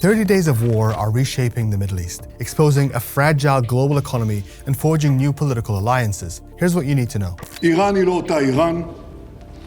30 days of war are reshaping the Middle East, exposing a fragile global economy and forging new political alliances. Here's what you need to know. איראן היא לא אותה איראן,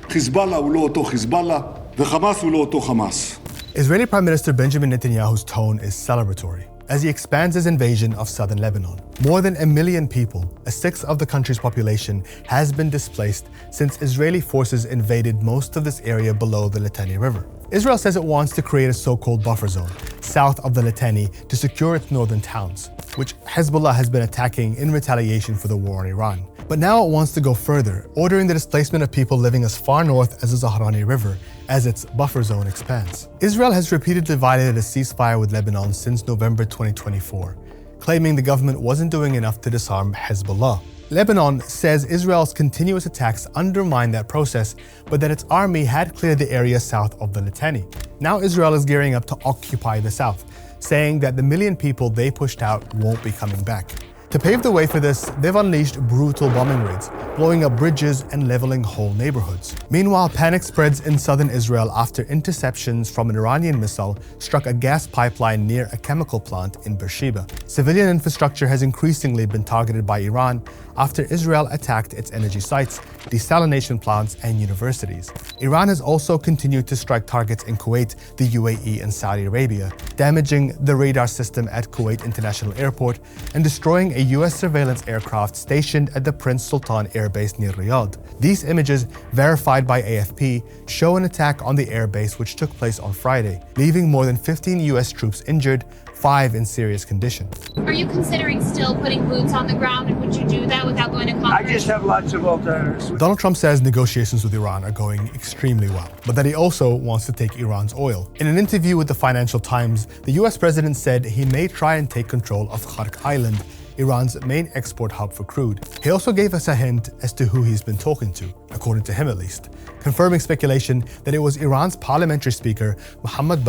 חיזבאללה הוא לא אותו חיזבאללה, וחמאס הוא לא אותו חמאס. Israeli Prime Minister Benjamin Netanyahu's tone is celebratory as he expands his invasion of southern Lebanon. More than 1 million people, a sixth of the country's population, has been displaced since Israeli forces invaded most of this area below the Litani River. Israel says it wants to create a so-called buffer zone south of the Litani to secure its northern towns, which Hezbollah has been attacking in retaliation for the war in Iran. But now it wants to go further, ordering the displacement of people living as far north as the Zahrani River as its buffer zone expands. Israel has repeatedly violated a ceasefire with Lebanon since November 2024, claiming the government wasn't doing enough to disarm Hezbollah. Lebanon says Israel's continuous attacks undermine that process, but that its army had cleared the area south of the Litani. Now Israel is gearing up to occupy the south, saying that the 1 million people they pushed out won't be coming back. To pave the way for this, they've unleashed brutal bombing raids, blowing up bridges and leveling whole neighborhoods. Meanwhile, panic spreads in southern Israel after interceptions from an Iranian missile struck a gas pipeline near a chemical plant in Beersheba. Civilian infrastructure has increasingly been targeted by Iran after Israel attacked its energy sites, desalination plants, and universities. Iran has also continued to strike targets in Kuwait, the UAE, and Saudi Arabia, damaging the radar system at Kuwait International Airport and destroying a US surveillance aircraft stationed at the Prince Sultan Air Base near Riyadh. These images, verified by AFP, show an attack on the airbase which took place on Friday, leaving more than 15 US troops injured, 5 in serious condition. Are you considering still putting boots on the ground, and would you do that without going to Congress? I just have lots of alternatives. Donald Trump says negotiations with Iran are going extremely well, but that he also wants to take Iran's oil. In an interview with the Financial Times, the US president said he may try and take control of Kharg Island, Iran's main export hub for crude. He also gave us a hint as to who he's been talking to, according to him at least, confirming speculation that it was Iran's parliamentary speaker, Mohamed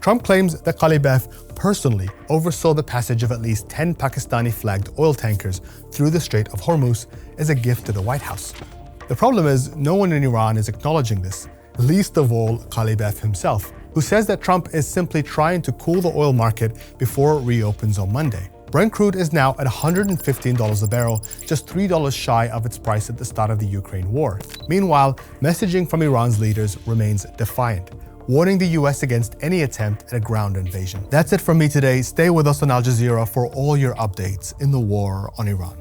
Trump claims that Qalibaf personally oversaw the passage of at least 10 Pakistani-flagged oil tankers through the Strait of Hormuz as a gift to the White House. The problem is, no one in Iran is acknowledging this, least of all Qalibaf himself, who says that Trump is simply trying to cool the oil market before it reopens on Monday. Brent crude is now at $115 a barrel, just $3 shy of its price at the start of the Ukraine war. Meanwhile, messaging from Iran's leaders remains defiant, warning the US against any attempt at a ground invasion. That's it from me today. Stay with us on Al Jazeera for all your updates in the war on Iran.